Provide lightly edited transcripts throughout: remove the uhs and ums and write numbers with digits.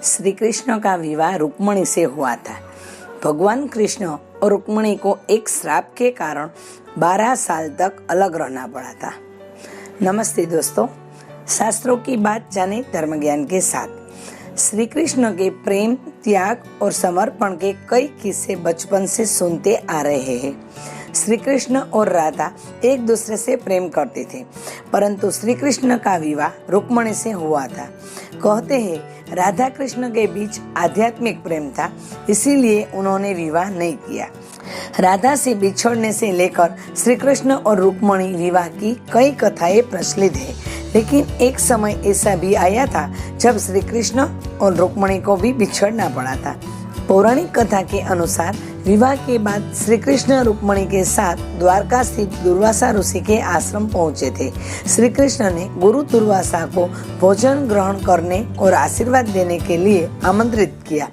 श्री कृष्ण का विवाह रुक्मिणी से हुआ था। भगवान कृष्ण और रुक्मिणी को एक श्राप के कारण 12 साल तक अलग रहना पड़ा था। नमस्ते दोस्तों, शास्त्रों की बात जाने धर्म ज्ञान के साथ। श्री कृष्ण के प्रेम, त्याग और समर्पण के कई किस्से बचपन से सुनते आ रहे हैं। श्री कृष्ण और राधा एक दूसरे से प्रेम करते थे, परंतु श्री कृष्ण का विवाह रुक्मिणी से हुआ था। कहते हैं राधा कृष्ण के बीच आध्यात्मिक प्रेम था, इसीलिए उन्होंने विवाह नहीं किया। राधा से बिछड़ने से लेकर श्री कृष्ण और रुक्मिणी विवाह की कई कथाएं प्रचलित है, लेकिन एक समय ऐसा भी आया था जब श्री कृष्ण और रुक्मिणी को भी बिछड़ना पड़ा था। पौराणिक कथा के अनुसार विवाह के बाद श्री कृष्ण रुक्मिणी के साथ द्वारका स्थित दुर्वासा ऋषि के आश्रम पहुंचे थे। श्री कृष्ण ने गुरु दुर्वासा को भोजन ग्रहण करने और आशीर्वाद देने के लिए आमंत्रित किया।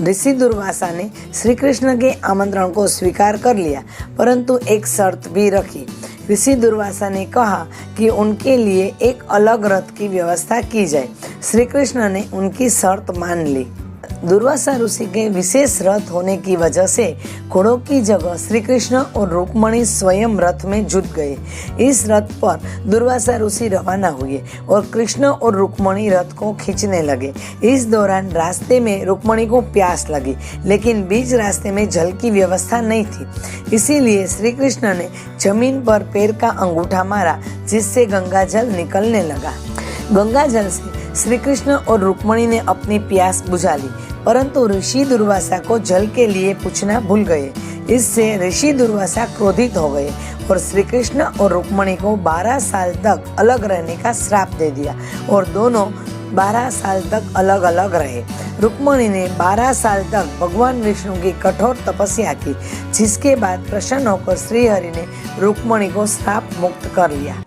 ऋषि दुर्वासा ने श्री कृष्ण के आमंत्रण को स्वीकार कर लिया, परंतु एक शर्त भी रखी। ऋषि दुर्वासा ने कहा कि उनके लिए एक अलग रथ की व्यवस्था की जाए। श्री कृष्ण ने उनकी शर्त मान ली। दुर्वासा ऋषि के विशेष रथ होने की वजह से घोड़ों की जगह श्री कृष्ण और रुक्मिणी स्वयं रथ में जुट गए। इस रथ पर दुर्वासा ऋषि रवाना हुए और कृष्ण और रुक्मिणी रथ को खींचने लगे। इस दौरान रास्ते में रुक्मिणी को प्यास लगी, लेकिन बीच रास्ते में जल की व्यवस्था नहीं थी। इसीलिए श्री कृष्ण ने जमीन पर पैर का अंगूठा मारा, जिससे गंगा जल निकलने लगा। गंगा जल से श्री कृष्ण और रुक्मिणी ने अपनी प्यास बुझा ली, परंतु ऋषि दुर्वासा को जल के लिए पूछना भूल गए। इससे ऋषि दुर्वासा क्रोधित हो गए और श्री कृष्ण और रुक्मिणी को 12 साल तक अलग रहने का श्राप दे दिया और दोनों 12 साल तक अलग अलग रहे। रुक्मिणी ने 12 साल तक भगवान विष्णु की कठोर तपस्या की, जिसके बाद प्रसन्न होकर श्रीहरि ने रुक्मिणी को श्राप मुक्त कर लिया।